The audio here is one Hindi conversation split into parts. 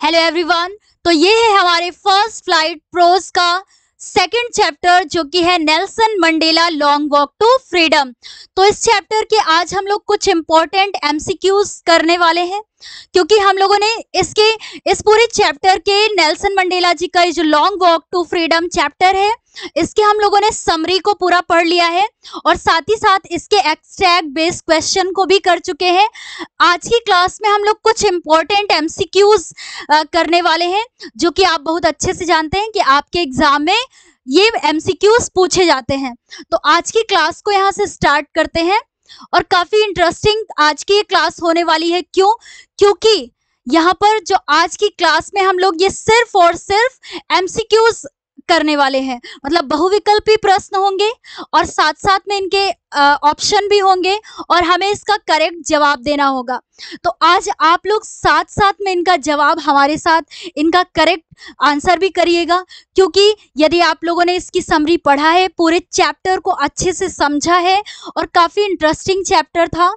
Hello everyone. तो ये है हमारे फर्स्ट फ्लाइट प्रोज का सेकंड चैप्टर जो कि है Nelson Mandela long walk to freedom. तो इस चैप्टर के आज हम लोग कुछ इंपॉर्टेंट एमसीक्यूज करने वाले हैं क्योंकि हम लोगों ने इस पूरे चैप्टर के नेल्सन मंडेला जी का जो long walk to freedom chapter है इसके हम लोगों ने समरी को पूरा पढ़ लिया है और साथ ही साथ इसके एक्सट्रैक्ट बेस्ड क्वेश्चन को भी कर चुके हैं। आज की क्लास में हम लोग कुछ इंपॉर्टेंट एमसीक्यूज करने वाले हैं जो कि आप बहुत अच्छे से जानते हैं कि आपके एग्जाम में ये एमसीक्यूज पूछे जाते हैं। तो आज की क्लास को यहाँ से स्टार्ट करते हैं और काफी इंटरेस्टिंग आज की ये क्लास होने वाली है। क्योंकि यहाँ पर जो आज की क्लास में हम लोग ये सिर्फ और सिर्फ एमसीक्यूज करने वाले हैं, मतलब बहुविकल्पी प्रश्न होंगे और साथ साथ में इनके ऑप्शन भी होंगे और हमें इसका करेक्ट जवाब देना होगा। तो आज आप लोग साथ साथ में इनका जवाब हमारे साथ इनका करेक्ट आंसर भी करिएगा क्योंकि यदि आप लोगों ने इसकी समरी पढ़ा है, पूरे चैप्टर को अच्छे से समझा है और काफी इंटरेस्टिंग चैप्टर था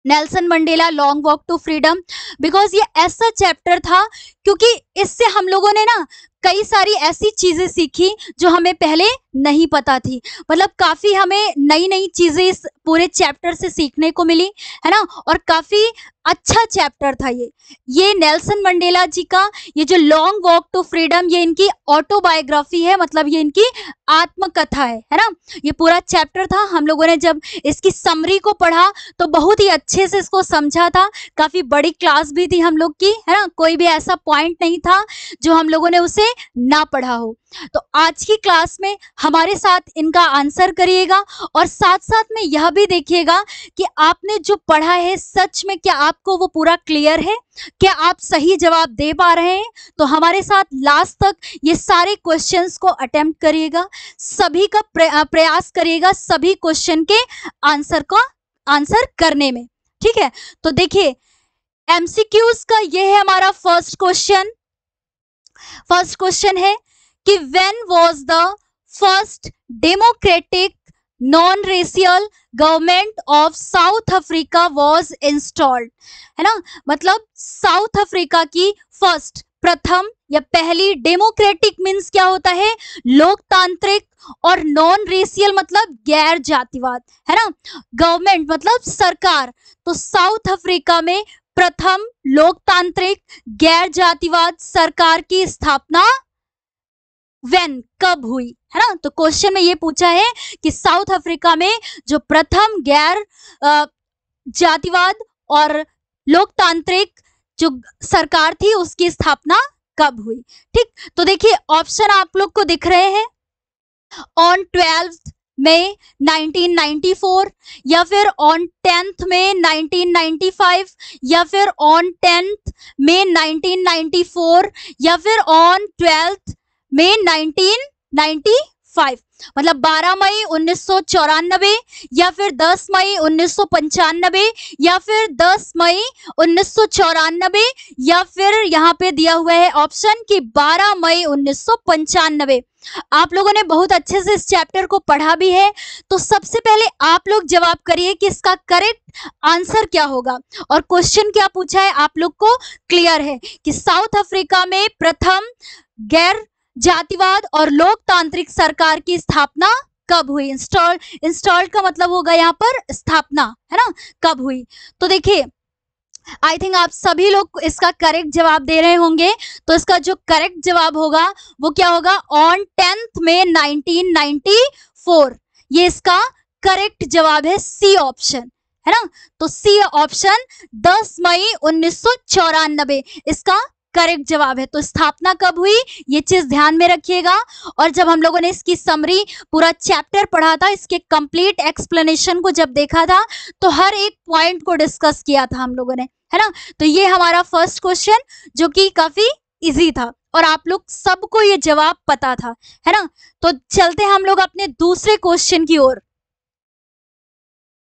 Nelson Mandela long walk to freedom. Because ये ऐसा चैप्टर था क्योंकि इससे हम लोगों ने ना कई सारी ऐसी चीजें सीखी जो हमें पहले नहीं पता थी, मतलब काफी हमें नई नई चीजें इस पूरे चैप्टर से सीखने को मिली है ना। और काफी अच्छा चैप्टर था ये नेल्सन मंडेला जी का ये जो लॉन्ग वॉक टू फ्रीडम, ये इनकी ऑटोबायोग्राफी है, मतलब ये इनकी आत्मकथा है ना। ये पूरा चैप्टर था, हम लोगों ने जब इसकी समरी को पढ़ा तो बहुत ही अच्छे से इसको समझा था। काफी बड़ी क्लास भी थी हम लोग की, है ना, कोई भी ऐसा पॉइंट नहीं था जो हम लोगों ने उसे ना पढ़ा हो। तो आज की क्लास में हमारे साथ इनका आंसर करिएगा और साथ साथ में यह भी देखिएगा कि आपने जो पढ़ा है सच में क्या आपको वो पूरा क्लियर है, क्या आप सही जवाब दे पा रहे हैं। तो हमारे साथ लास्ट तक ये सारे क्वेश्चंस को अटेम्प्ट करिएगा, सभी का प्रयास करिएगा सभी क्वेश्चन के आंसर करने में, ठीक है। तो देखिए एमसीक्यूज का ये है हमारा फर्स्ट क्वेश्चन है कि when was the first democratic non racial government of south Africa was installed, है ना। मतलब साउथ अफ्रीका की प्रथम या पहली, डेमोक्रेटिक मीन्स क्या होता है, लोकतांत्रिक, और नॉन रेशियल मतलब गैर जातिवाद, है ना। गवर्नमेंट मतलब सरकार, तो साउथ अफ्रीका में प्रथम लोकतांत्रिक गैर जातिवाद सरकार की स्थापना कब हुई, है ना। तो क्वेश्चन में ये पूछा है कि साउथ अफ्रीका में जो प्रथम गैर जातिवाद और लोकतांत्रिक जो सरकार थी उसकी स्थापना कब हुई, ठीक। तो देखिए ऑप्शन आप लोग को दिख रहे हैं, ऑन 12 मई 1994, या फिर ऑन 10 मई 1995, या फिर ऑन 10 मई 1994, या फिर ऑन 12 मई 1995, मतलब 12 मई 1994, या फिर 10 मई 1995, या फिर 10 मई 1994, या फिर यहाँ पे दिया हुआ है ऑप्शन कि 12 मई 1995। आप लोगों ने बहुत अच्छे से इस चैप्टर को पढ़ा भी है, तो सबसे पहले आप लोग जवाब करिए कि इसका करेक्ट आंसर क्या होगा और क्वेश्चन क्या पूछा है आप लोग को क्लियर है कि साउथ अफ्रीका में प्रथम गैर जातिवाद और लोकतांत्रिक सरकार की स्थापना कब हुई। इंस्टॉल्ड का मतलब होगा यहाँ पर स्थापना, है ना, कब हुई। तो देखिए आई थिंक आप सभी लोग इसका करेक्ट जवाब दे रहे होंगे, तो इसका जो करेक्ट जवाब होगा वो क्या होगा, ऑन 10 मई 1994। ये इसका करेक्ट जवाब है, सी ऑप्शन, है ना। तो सी ऑप्शन 10 मई 1994 इसका करेक्ट जवाब है। तो स्थापना कब हुई ये चीज ध्यान में रखिएगा। और जब हम लोगों ने इसकी समरी पूरा चैप्टर पढ़ा था, इसके कंप्लीट एक्सप्लेनेशन को जब देखा था तो हर एक पॉइंट को डिस्कस किया था हम लोगों ने, है ना। तो ये हमारा फर्स्ट क्वेश्चन जो कि काफी इजी था और आप लोग सबको ये जवाब पता था, है ना। तो चलते हैं हम लोग अपने दूसरे क्वेश्चन की ओर।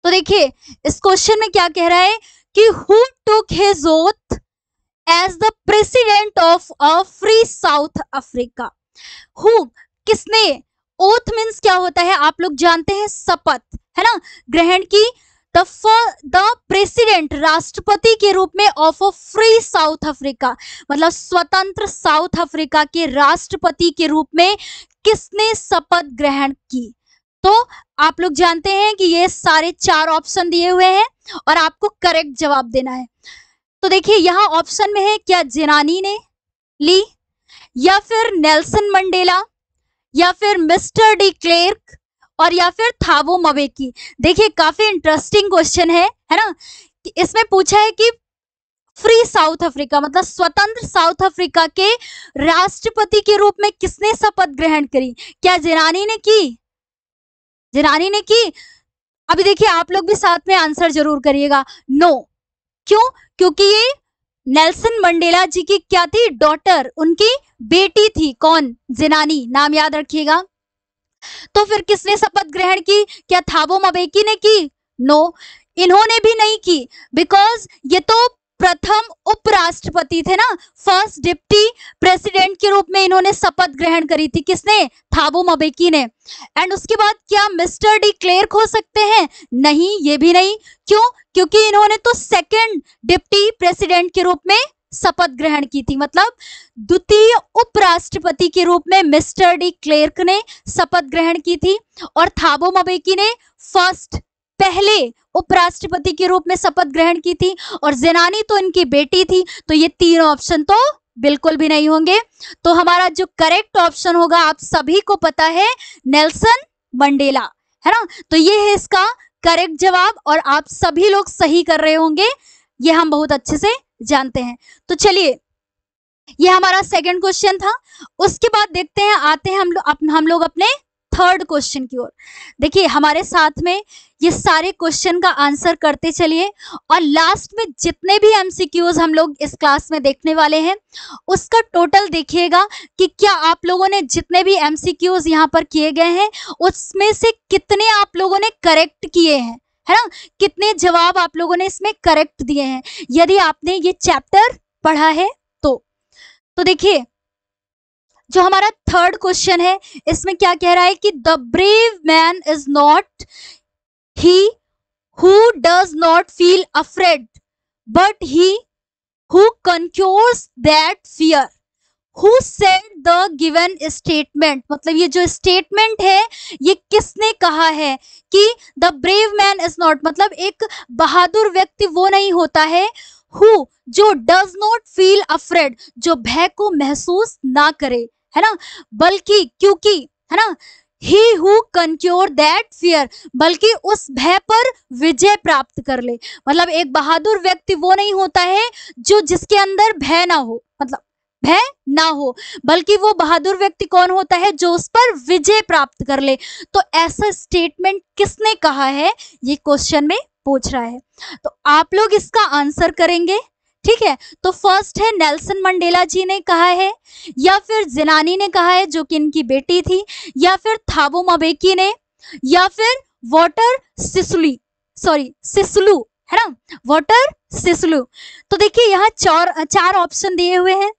तो देखिए इस क्वेश्चन में क्या कह रहा है कि who took his oath as the president of a free South Africa। Who किसने, ओथ मीन्स क्या होता है आप लोग जानते हैं, शपथ, है ना, ग्रहण की। द प्रेसिडेंट, राष्ट्रपति के रूप में of a free south Africa, मतलब स्वतंत्र साउथ अफ्रीका के राष्ट्रपति के रूप में किसने शपथ ग्रहण की? तो आप लोग जानते हैं कि ये सारे 4 ऑप्शन दिए हुए हैं और आपको करेक्ट जवाब देना है। तो देखिए यहाँ ऑप्शन में है, क्या जिनानी ने ली, या फिर नेल्सन मंडेला, या फिर मिस्टर डी क्लेर्क, और या फिर थाबो मबेकी। देखिए काफी इंटरेस्टिंग क्वेश्चन है ना। इसमें पूछा है कि फ्री साउथ अफ्रीका मतलब स्वतंत्र साउथ अफ्रीका के राष्ट्रपति के रूप में किसने शपथ ग्रहण करी? क्या जिनानी ने की? जिनानी ने की। अभी देखिए आप लोग भी साथ में आंसर जरूर करिएगा। नो। क्यों? क्योंकि ये नेल्सन मंडेला जी की क्या थी? डॉटर, उनकी बेटी थी। कौन? जिनानी, नाम याद रखिएगा। तो फिर किसने शपथ ग्रहण की? क्या थाबो मबेकी ने की? नो, इन्होंने भी नहीं की, बिकॉज ये तो प्रथम उपराष्ट्रपति थे ना, फर्स्ट डिप्टी प्रेसिडेंट के रूप में इन्होंने शपथ ग्रहण करी थी। किसने? थाबो मबेकी ने। एंड उसके बाद क्या मिस्टर डी क्लेर्क हो सकते हैं? नहीं, ये भी नहीं। क्यों? क्योंकि इन्होंने तो सेकंड डिप्टी प्रेसिडेंट के रूप में शपथ ग्रहण की थी, मतलब द्वितीय उपराष्ट्रपति के रूप में मिस्टर डी क्लेर्क ने शपथ ग्रहण की थी और थाबो मबेकी ने फर्स्ट, पहले उपराष्ट्रपति के रूप में शपथ ग्रहण की थी और जिनानी तो इनकी बेटी थी। तो ये 3 ऑप्शन तो बिल्कुल भी नहीं होंगे। तो हमारा जो करेक्ट ऑप्शन होगा, आप सभी को पता है, नेल्सन मंडेला, है ना। तो ये है इसका करेक्ट जवाब और आप सभी लोग सही कर रहे होंगे, ये हम बहुत अच्छे से जानते हैं। तो चलिए, ये हमारा सेकंड क्वेश्चन था। उसके बाद देखते हैं, आते हैं हम लोग अपने थर्ड क्वेश्चन की ओर। देखिए हमारे साथ में ये सारे क्वेश्चन का आंसर करते चलिए और लास्ट में जितने भी एमसीक्यूज हम लोग इस क्लास में देखने वाले हैं उसका टोटल देखिएगा कि क्या आप लोगों ने जितने भी एमसीक्यूज यहाँ पर किए गए हैं उसमें से कितने आप लोगों ने करेक्ट किए हैं, है ना। कितने जवाब आप लोगों ने इसमें करेक्ट दिए हैं यदि आपने ये चैप्टर पढ़ा है तो देखिए जो हमारा थर्ड क्वेश्चन है इसमें क्या कह रहा है कि the brave man is not he who does not feel afraid but he who conquers that fear who said the given statement. मतलब ये जो स्टेटमेंट है ये किसने कहा है कि the brave man is not, मतलब एक बहादुर व्यक्ति वो नहीं होता है हु, जो डज नॉट फील अफ्रेड, जो भय को महसूस ना करे, है ना, बल्कि क्योंकि, है ना, he who conquer that fear, बल्कि उस भय पर विजय प्राप्त कर ले। मतलब एक बहादुर व्यक्ति वो नहीं होता है जो जिसके अंदर भय ना हो, मतलब भय ना हो, बल्कि वो बहादुर व्यक्ति कौन होता है? जो उस पर विजय प्राप्त कर ले। तो ऐसा स्टेटमेंट किसने कहा है, ये क्वेश्चन में पूछ रहा है। तो आप लोग इसका आंसर करेंगे, ठीक है। तो फर्स्ट है नेल्सन मंडेला जी ने कहा है, या फिर जिनानी ने कहा है जो कि इनकी बेटी थी, या फिर थाबो मबेकी ने, या फिर वाटर सिसलू, है ना, वाटर सिसलू। तो देखिए यहाँ 4 ऑप्शन दिए हुए हैं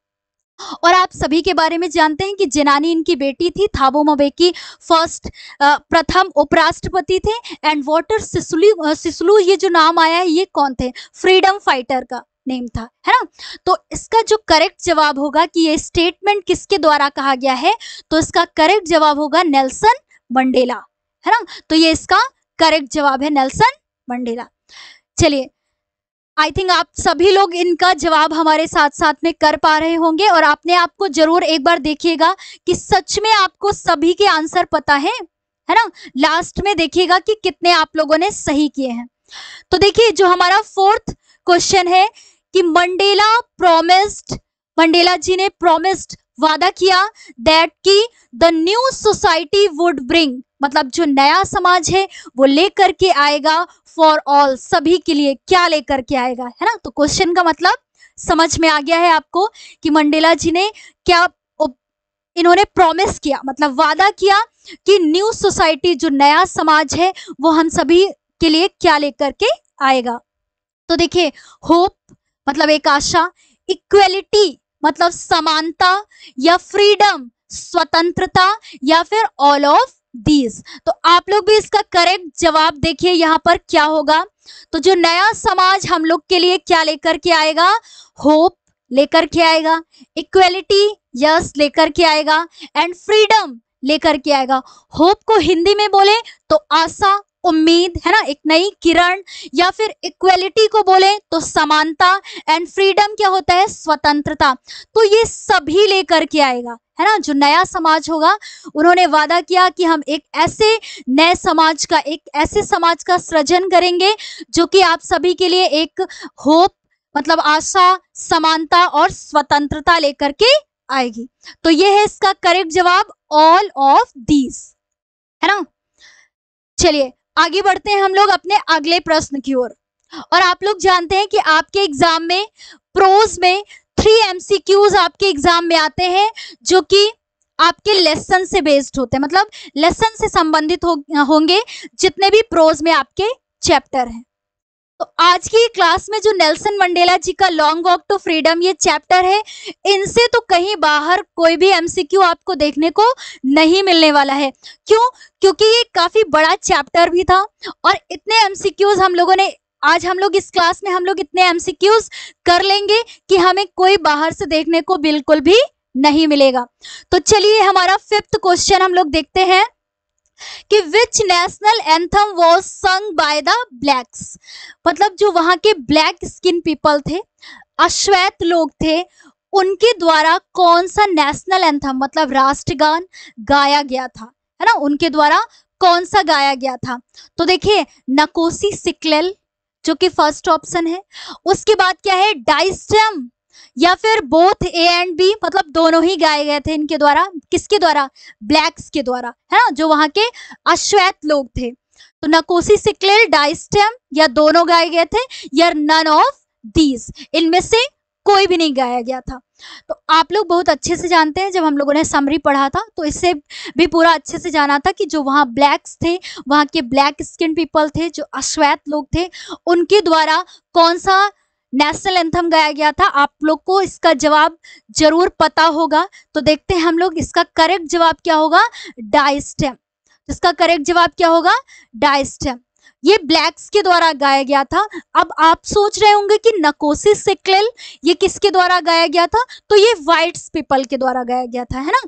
और आप सभी के बारे में जानते हैं कि जिनानी इनकी बेटी थी, थाबो मबेकी फर्स्ट प्रथम उपराष्ट्रपति थे एंड वाटर सिसलू ये जो नाम आया है ये कौन थे? फ्रीडम फाइटर का नेम था, है ना। तो इसका जो करेक्ट जवाब होगा कि ये स्टेटमेंट किसके द्वारा कहा गया है, तो इसका करेक्ट जवाब होगा नेल्सन मंडेला, है ना। तो ये इसका करेक्ट जवाब है नेल्सन मंडेला। चलिए, आई थिंक आप सभी लोग इनका जवाब हमारे साथ साथ में कर पा रहे होंगे और आपने आपको जरूर एक बार देखिएगा कि सच में आपको सभी के आंसर पता है ना। लास्ट में देखिएगा कि कितने आप लोगों ने सही किए हैं। तो देखिए जो हमारा फोर्थ क्वेश्चन है कि मंडेला जी ने प्रॉमिस्ड, वादा किया, दैट की the new society would bring, मतलब जो नया समाज है वो लेकर के आएगा फॉर ऑल, सभी के लिए क्या लेकर के आएगा, है ना। तो क्वेश्चन का मतलब समझ में आ गया है आपको कि मंडेला जी ने क्या इन्होंने प्रॉमिस किया, मतलब वादा किया कि न्यू सोसाइटी, जो नया समाज है वो हम सभी के लिए क्या लेकर के आएगा। तो देखिए होप मतलब एक आशा, इक्वेलिटी मतलब समानता, या फ्रीडम स्वतंत्रता, या फिर ऑल ऑफ दीज। तो आप लोग भी इसका करेक्ट जवाब देखिए यहाँ पर क्या होगा। तो जो नया समाज हम लोग के लिए क्या लेकर के आएगा, होप लेकर के आएगा, इक्वेलिटी यस लेकर के आएगा, एंड फ्रीडम लेकर के आएगा। होप को हिंदी में बोले तो आशा, उम्मीद, है ना, एक नई किरण, या फिर इक्वेलिटी को बोले तो समानता, एंड फ्रीडम क्या होता है, स्वतंत्रता। तो ये सभी लेकर के आएगा, है ना। जो नया समाज होगा उन्होंने वादा किया कि हम एक ऐसे नए समाज का, एक ऐसे समाज का सृजन करेंगे जो कि आप सभी के लिए एक होप मतलब आशा, समानता और स्वतंत्रता लेकर के आएगी। तो ये है इसका करेक्ट जवाब, ऑल ऑफ दीज, है ना। चलिए आगे बढ़ते हैं हम लोग अपने अगले प्रश्न की ओर। और आप लोग जानते हैं कि आपके एग्जाम में प्रोज में 3 MCQs आपके एग्जाम में आते हैं जो कि आपके लेसन से बेस्ड होते हैं, मतलब लेसन से संबंधित होंगे जितने भी प्रोज में आपके चैप्टर हैं। तो आज की क्लास में जो नेल्सन मंडेला जी का लॉन्ग वॉक टू फ्रीडम ये चैप्टर है, इनसे तो कहीं बाहर कोई भी MCQ आपको देखने को नहीं मिलने वाला है। क्यों? क्योंकि ये काफी बड़ा चैप्टर भी था और इतने MCQs हम लोगों ने आज हम लोग इस क्लास में हम लोग इतने MCQs कर लेंगे कि हमें कोई बाहर से देखने को बिल्कुल भी नहीं मिलेगा। तो चलिए हमारा 5th क्वेश्चन हम लोग देखते हैं कि which national anthem was sung by the blacks. मतलब जो वहां के ब्लैक स्किन पीपल थे, अश्वेत लोग थे, उनके द्वारा कौन सा नेशनल एंथम मतलब राष्ट्रगान गाया गया था, है ना। उनके द्वारा कौन सा गाया गया था। तो देखिए नकोसी सिक्लेल जो कि फर्स्ट ऑप्शन है। उसके बाद क्या है, डाइस्टेम या फिर बोथ ए एंड बी, मतलब दोनों ही गाए गए थे इनके द्वारा। किसके द्वारा? ब्लैक्स के द्वारा, है ना, जो वहां के अश्वेत लोग थे। तो नकोसी सिक्लेल, डाइस्टेम, या दोनों गाए गए थे, या नन ऑफ दीज, इनमें से कोई भी नहीं गाया गया था। तो आप लोग बहुत अच्छे से जानते हैं, जब हम लोगों ने समरी पढ़ा था तो इससे भी पूरा अच्छे से जाना था कि जो वहाँ ब्लैक्स थे, वहाँ के ब्लैक स्किन पीपल थे, जो अश्वेत लोग थे, उनके द्वारा कौन सा नेशनल एंथम गाया गया था। आप लोग को इसका जवाब जरूर पता होगा। तो देखते हैं हम लोग इसका करेक्ट जवाब क्या होगा, डाइस्टेम। इसका करेक्ट जवाब क्या होगा, डाइस्टेम। ये ब्लैक्स के द्वारा गाया गया था। अब आप सोच रहे होंगे कि नकोसी सिक्लेल ये किसके द्वारा गाया गया था, तो ये व्हाइट्स पीपल के द्वारा गाया गया था, है ना,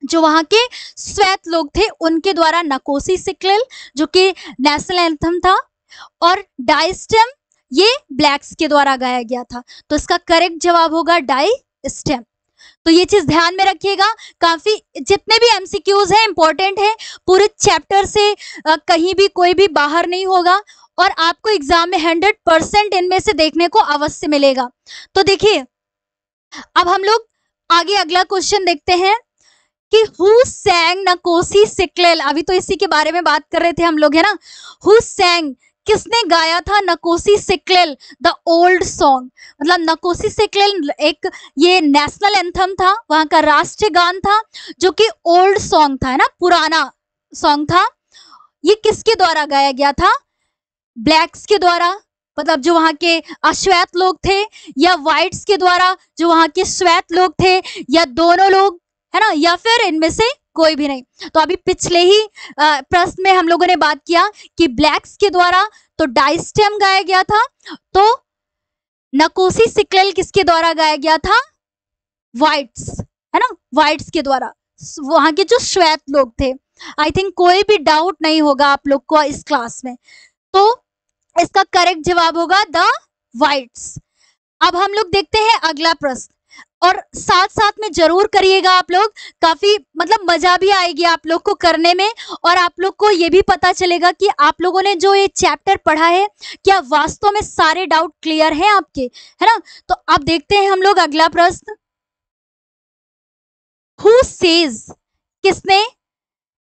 जो वहां के श्वेत लोग थे उनके द्वारा नकोसी सिक्लेल जो कि नेशनल एंथम था, और डाइस्टेम ये ब्लैक्स के द्वारा गाया गया था। तो इसका करेक्ट जवाब होगा डाइस्टेम। तो ये चीज ध्यान में रखिएगा। काफी जितने भी MCQs हैं इंपॉर्टेंट है, पूरे चैप्टर से कहीं भी कोई भी बाहर नहीं होगा और आपको एग्जाम में 100% इनमें से देखने को अवश्य मिलेगा। तो देखिए अब हम लोग आगे अगला क्वेश्चन देखते हैं कि हु सैंग नकोसी सिक्लेल। अभी तो इसी के बारे में बात कर रहे थे हम लोग, है ना। हु सैंग, किसने गाया था नकोसी सिक्लेल द ओल्ड सॉन्ग। मतलब नकोसी सिक्लेल एक ये नेशनल एंथम था, वहां का राष्ट्रीय गान था जो कि ओल्ड सॉन्ग था, है ना, पुराना सॉन्ग था। ये किसके द्वारा गाया गया था, ब्लैक्स के द्वारा, मतलब जो वहां के अश्वेत लोग थे, या व्हाइट्स के द्वारा जो वहां के श्वेत लोग थे, या दोनों लोग, है ना, या फिर इनमें से कोई भी नहीं। तो अभी पिछले ही प्रश्न में हम लोगों ने बात किया कि ब्लैक्स के द्वारा तो डाइस्टेम गाया गया था, तो नकोसी सिक्लेल किसके द्वारा गाया गया था, व्हाइट्स, है ना, व्हाइट्स के द्वारा, वहां के जो श्वेत लोग थे। आई थिंक कोई भी डाउट नहीं होगा आप लोग को इस क्लास में। तो इसका करेक्ट जवाब होगा द व्हाइट्स। अब हम लोग देखते हैं अगला प्रश्न, और साथ साथ में जरूर करिएगा आप लोग, काफी मतलब मजा भी आएगी आप लोग को करने में, और आप लोग को ये भी पता चलेगा कि आप लोगों ने जो ये चैप्टर पढ़ा है क्या वास्तव में सारे डाउट क्लियर हैं आपके, है ना। तो अब देखते हैं हम लोग अगला प्रश्न। हु सेज, किसने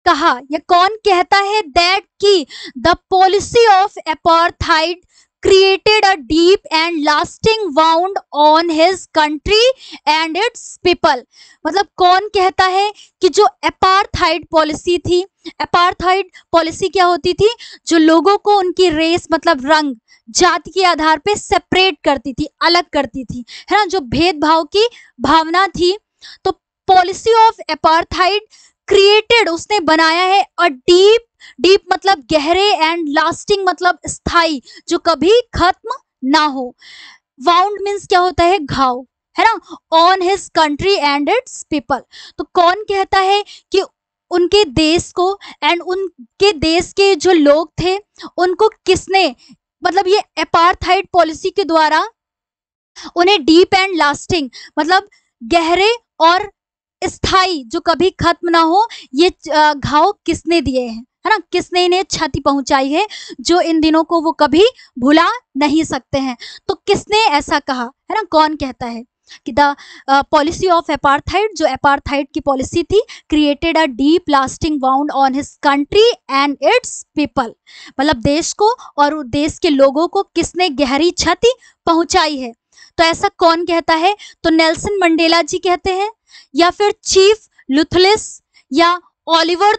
कहा या कौन कहता है दैट की the policy of apartheid created a deep and lasting wound on his country and its people। मतलब कौन कहता है कि जो अपार्थाइड पॉलिसी थी, अपार्थाइड पॉलिसी क्या होती थी, जो लोगों को उनकी रेस मतलब रंग जाति के आधार पे सेपरेट करती थी, अलग करती थी, है ना, जो भेदभाव की भावना थी। तो पॉलिसी ऑफ अपार्थाइड क्रिएटेड उसने बनाया है अ डीप, डीप मतलब गहरे, एंड लास्टिंग मतलब स्थायी, जो कभी खत्म ना हो। वाउंड मीन्स क्या होता है, घाव, है ना, on his country and it's people. तो कौन कहता है कि उनके देश को एंड उनके देश के जो लोग थे उनको किसने, मतलब ये अपार्थाइड पॉलिसी के द्वारा उन्हें डीप एंड लास्टिंग मतलब गहरे और स्थायी, जो कभी खत्म ना हो, ये घाव किसने दिए हैं, है ना, किसने इन्हें क्षति पहुंचाई है, जो इन दिनों को वो कभी भुला नहीं सकते हैं। तो किसने ऐसा कहा, है ना, कौन कहता है कि द पॉलिसी ऑफ अपार्थाइड, जो अपार्थाइड की पॉलिसी थी, created a deep lasting wound on his country and it's people, मतलब देश को और देश के लोगों को किसने गहरी क्षति पहुंचाई है। तो ऐसा कौन कहता है, तो नेल्सन मंडेला जी कहते हैं, या फिर चीफ लुथलिस, या ओलिवर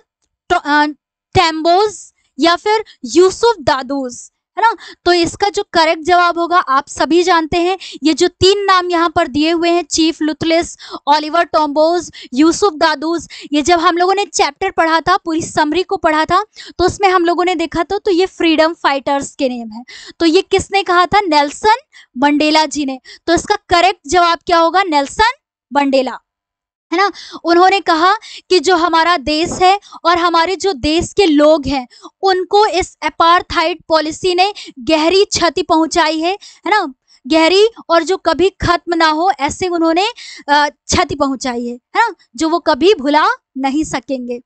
टैम्बोज, या फिर यूसुफ दादूस, है ना। तो इसका जो करेक्ट जवाब होगा आप सभी जानते हैं, ये जो तीन नाम यहाँ पर दिए हुए हैं, चीफ लुथलिस, ओलिवर टॉम्बोज, यूसुफ दादूस, ये जब हम लोगों ने चैप्टर पढ़ा था, पूरी समरी को पढ़ा था, तो उसमें हम लोगों ने देखा था, तो ये फ्रीडम फाइटर्स के नेम है। तो ये किसने कहा था, नेल्सन मंडेला जी ने। तो इसका करेक्ट जवाब क्या होगा, नेल्सन मंडेला, है ना। उन्होंने कहा कि जो हमारा देश है और हमारे जो देश के लोग हैं उनको इस अपार्थाइड पॉलिसी ने गहरी क्षति पहुंचाई है ना, गहरी और जो कभी खत्म ना हो, ऐसे उन्होंने क्षति पहुंचाई है ना, जो वो कभी भुला नहीं सकेंगे।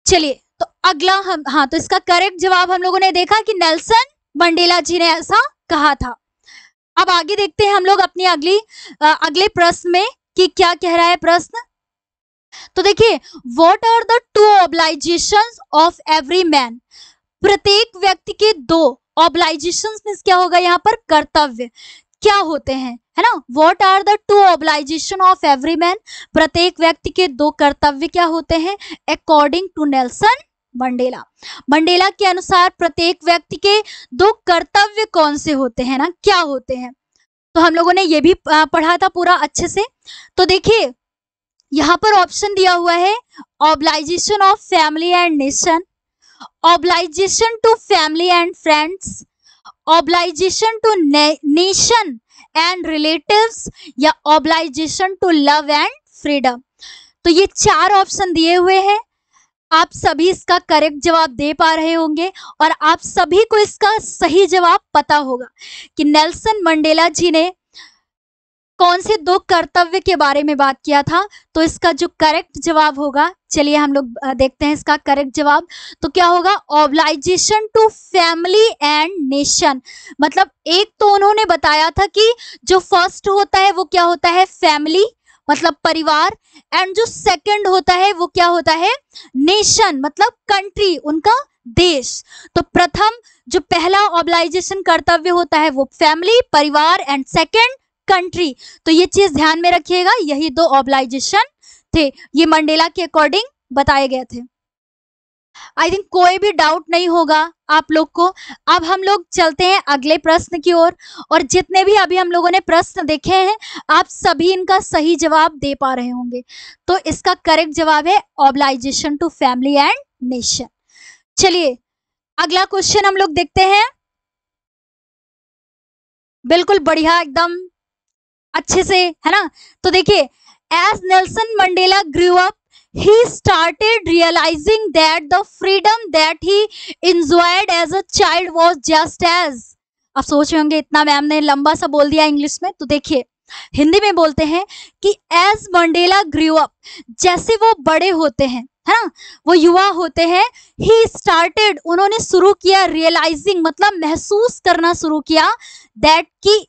चलिए तो अगला हम, हाँ, तो इसका करेक्ट जवाब हम लोगों ने देखा कि नेल्सन मंडेला जी ने ऐसा कहा था। अब आगे देखते हैं हम लोग अपनी अगले प्रश्न में कि क्या कह रहा है प्रश्न। तो देखिए, what are the two obligations of every man, प्रत्येक व्यक्ति के दो ऑब्लाइजेशंस मींस क्या होगा यहाँ पर, कर्तव्य क्या होते हैं, है ना। What are the two obligation of every man, प्रत्येक व्यक्ति के दो कर्तव्य क्या होते हैं, according to Nelson Mandela. Mandela के अनुसार प्रत्येक व्यक्ति के दो कर्तव्य कौन से होते हैं ना, क्या होते हैं। तो हम लोगों ने ये भी पढ़ा था पूरा अच्छे से। तो देखिए यहाँ पर ऑप्शन दिया हुआ है, obligation of family and nation, obligation to family and friends, obligation to nation and relatives, या obligation to love and freedom. तो ये चार ऑप्शन दिए हुए हैं, आप सभी इसका करेक्ट जवाब दे पा रहे होंगे और आप सभी को इसका सही जवाब पता होगा कि नेल्सन मंडेला जी ने कौन से दो कर्तव्य के बारे में बात किया था। तो इसका जो करेक्ट जवाब होगा, चलिए हम लोग देखते हैं इसका करेक्ट जवाब। तो क्या होगा, ऑब्लाइजेशन टू फैमिली एंड नेशन, मतलब एक तो उन्होंने बताया था कि जो फर्स्ट होता है वो क्या होता है, फैमिली मतलब परिवार, एंड जो सेकंड होता है वो क्या होता है, नेशन मतलब कंट्री, उनका देश। तो प्रथम जो पहला ऑब्लाइजेशन कर्तव्य होता है वो फैमिली परिवार, एंड सेकंड कंट्री। तो ये चीज ध्यान में रखिएगा, यही दो ऑब्लाइजेशन थे, ये मंडेला के अकॉर्डिंग बताए गए थे। आई थिंक कोई भी डाउट नहीं होगा आप लोग को। अब हम लोग चलते हैं अगले प्रश्न की ओर, और जितने भी अभी हम लोगों ने प्रश्न देखे हैं आप सभी इनका सही जवाब दे पा रहे होंगे। तो इसका करेक्ट जवाब है ऑब्लाइजेशन टू फैमिली एंड नेशन। चलिए अगला क्वेश्चन हम लोग देखते हैं, बिल्कुल बढ़िया एकदम अच्छे से, है ना। तो देखिए, as Nelson Mandela grew up he started realizing that the freedom that he enjoyed as a child was just as, आप सोच रहे होंगे इतना मैम ने लंबा सा बोल दिया इंग्लिश में। तो देखिए हिंदी में बोलते हैं कि एज मंडेला ग्रू अप, जैसे वो बड़े होते हैं, है ना, वो युवा होते हैं, he started उन्होंने शुरू किया, रियलाइजिंग मतलब महसूस करना शुरू किया, that कि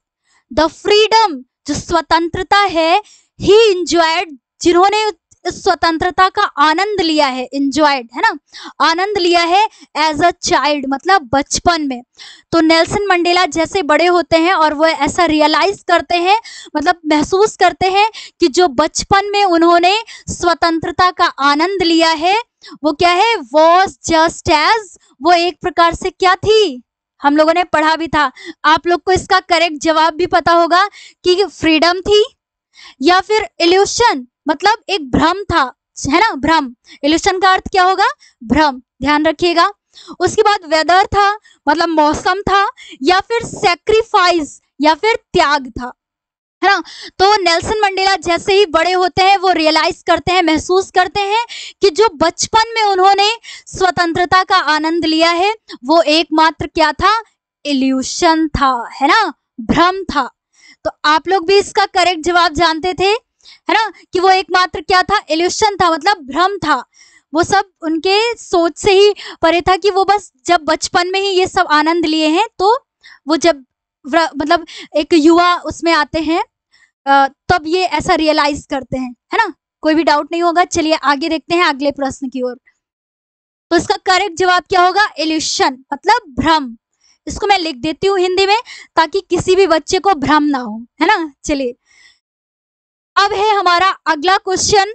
the freedom जो स्वतंत्रता है, he enjoyed जिन्होंने इस स्वतंत्रता का आनंद लिया है, इंजॉयड है ना, आनंद लिया है एज अ चाइल्ड मतलब बचपन में। तो नेल्सन मंडेला जैसे बड़े होते हैं और वो ऐसा रियलाइज करते हैं मतलब महसूस करते हैं कि जो बचपन में उन्होंने स्वतंत्रता का आनंद लिया है वो क्या है, वॉज जस्ट एज, वो एक प्रकार से क्या थी, हम लोगों ने पढ़ा भी था। आप लोग को इसका करेक्ट जवाब भी पता होगा कि फ्रीडम थी या फिर इल्यूशन मतलब एक भ्रम था, है ना, भ्रम। इल्यूशन का अर्थ क्या होगा, भ्रम, ध्यान रखिएगा। उसके बाद वेदर था, मतलब मौसम था, या फिर सैक्रिफाइस, या फिर त्याग था, है ना। तो नेल्सन मंडेला जैसे ही बड़े होते हैं वो रियलाइज करते हैं, महसूस करते हैं कि जो बचपन में उन्होंने स्वतंत्रता का आनंद लिया है वो एकमात्र क्या था, इल्यूशन था, है ना, भ्रम था। तो आप लोग भी इसका करेक्ट जवाब जानते थे, है ना, कि वो एकमात्र क्या था, इल्यूशन था, मतलब भ्रम था। वो सब उनके सोच से ही परे था कि वो बस जब बचपन में ही ये सब आनंद लिए हैं, तो वो जब मतलब एक युवा उसमें आते हैं तब ये ऐसा रियलाइज करते हैं, है ना। कोई भी डाउट नहीं होगा। चलिए आगे देखते हैं अगले प्रश्न की ओर। तो इसका करेक्ट जवाब क्या होगा, इल्यूशन, मतलब भ्रम। इसको मैं लिख देती हूँ हिंदी में ताकि किसी भी बच्चे को भ्रम ना हो, है ना। चलिए अब है हमारा अगला क्वेश्चन,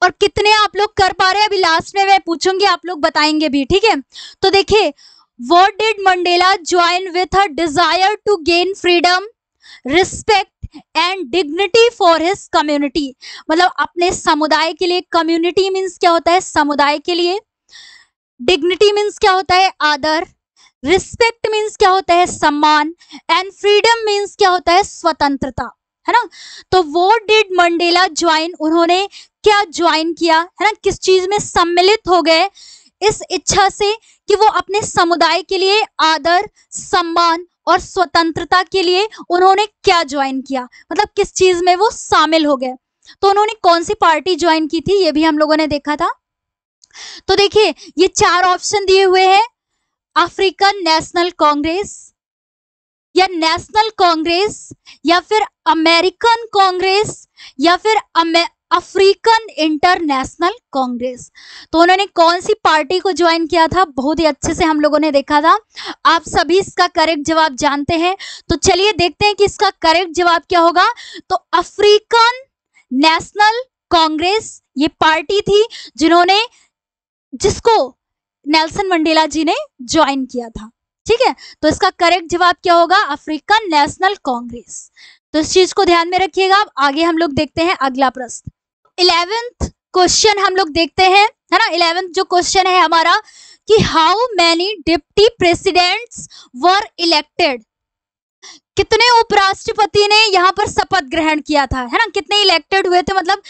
और कितने आप लोग कर पा रहे हैं अभी लास्ट में मैं पूछूंगी, आप लोग बताएंगे भी, ठीक है। तो देखिए, what did Mandela join with a desire to gain freedom, respect and dignity for his community, मतलब अपने समुदाय के लिए। कम्युनिटी मीन्स क्या होता है, समुदाय के लिए। डिग्निटी मीन्स क्या होता है, आदर। रिस्पेक्ट मीन्स क्या होता है, सम्मान। एंड फ्रीडम मीन्स क्या होता है, स्वतंत्रता, है ना। तो व्हाट डिड मंडेला ज्वाइन, उन्होंने क्या ज्वाइन किया, है ना, किस चीज में सम्मिलित हो गए इस इच्छा से कि वो अपने समुदाय के लिए आदर, सम्मान और स्वतंत्रता के लिए उन्होंने क्या ज्वाइन किया, मतलब किस चीज में वो शामिल हो गए। तो उन्होंने कौन सी पार्टी ज्वाइन की थी ये भी हम लोगों ने देखा था। तो देखिए ये चार ऑप्शन दिए हुए हैं, अफ्रीकन नेशनल कांग्रेस, या नेशनल कांग्रेस, या फिर अमेरिकन कांग्रेस, या फिर अफ्रीकन इंटरनेशनल कांग्रेस। तो उन्होंने कौन सी पार्टी को ज्वाइन किया था, बहुत ही अच्छे से हम लोगों ने देखा था। आप सभी इसका करेक्ट जवाब जानते हैं। तो चलिए देखते हैं कि इसका करेक्ट जवाब क्या होगा। तो अफ्रीकन नेशनल कांग्रेस ये पार्टी थी जिसको नेल्सन मंडेला जी ने ज्वाइन किया था, ठीक है। तो इसका करेक्ट जवाब क्या होगा, अफ्रीकन नेशनल कांग्रेस। तो इस चीज को ध्यान में रखिएगा। आगे हम लोग देखते हैं अगला प्रश्न। 11th क्वेश्चन हम लोग देखते हैं, है ना। 11th जो क्वेश्चन है हमारा कि how many deputy presidents were elected, कितने उपराष्ट्रपति ने यहाँ पर शपथ ग्रहण किया था, है ना। कितने इलेक्टेड हुए थे, मतलब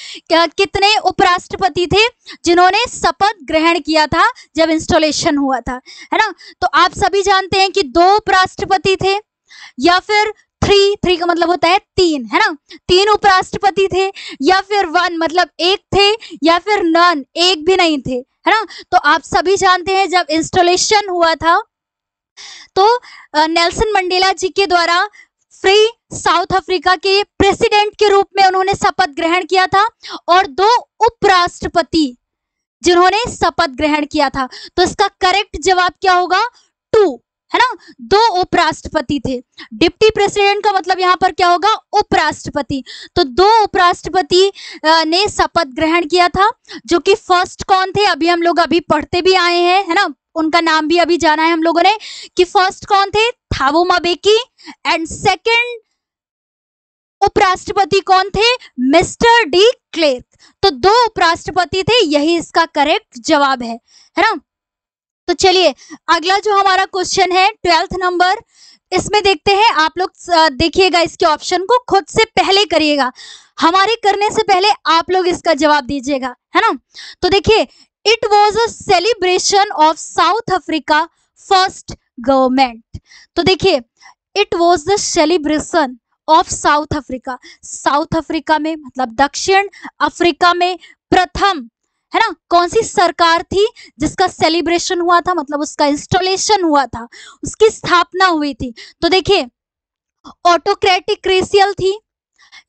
कितने उपराष्ट्रपति थे जिन्होंने शपथ ग्रहण किया था जब इंस्टॉलेशन हुआ था, है ना। तो आप सभी जानते हैं कि 2 उपराष्ट्रपति थे, या फिर 3 का मतलब होता है 3, है ना। 3 उपराष्ट्रपति थे, या फिर 1 मतलब 1 थे, या फिर नन, एक भी नहीं थे, है ना। तो आप सभी जानते हैं जब इंस्टॉलेशन हुआ था तो नेल्सन मंडेला जी के द्वारा फ्री साउथ अफ्रीका के प्रेसिडेंट के रूप में उन्होंने शपथ ग्रहण किया था, और 2 उपराष्ट्रपति जिन्होंने शपथ ग्रहण किया था। तो इसका करेक्ट जवाब क्या होगा, 2, है ना। 2 उपराष्ट्रपति थे। डिप्टी प्रेसिडेंट का मतलब यहाँ पर क्या होगा, उपराष्ट्रपति। तो 2 उपराष्ट्रपति ने शपथ ग्रहण किया था, जो कि फर्स्ट कौन थे, अभी हम लोग अभी पढ़ते भी आए हैं, है ना। उनका नाम भी अभी जाना है हम लोगों ने कि फर्स्ट कौन थे, थाबो म्बेकी, एंड सेकंड उपराष्ट्रपति कौन थे, मिस्टर डी क्लेर्क। तो 2 उपराष्ट्रपति थे, यही इसका करेक्ट जवाब है ना। तो चलिए अगला जो हमारा क्वेश्चन है 12th नंबर, इसमें देखते हैं। आप लोग देखिएगा इसके ऑप्शन को, खुद से पहले करिएगा, हमारे करने से पहले आप लोग इसका जवाब दीजिएगा, है ना। तो देखिए, it was a celebration of south Africa first government. तो देखिए, it was the celebration of south Africa, south Africa में मतलब दक्षिण अफ्रीका में प्रथम, है ना, कौन सी सरकार थी जिसका सेलिब्रेशन हुआ था, मतलब उसका इंस्टॉलेशन हुआ था, उसकी स्थापना हुई थी। तो देखिए, ऑटोक्रेटिक रेशियल थी,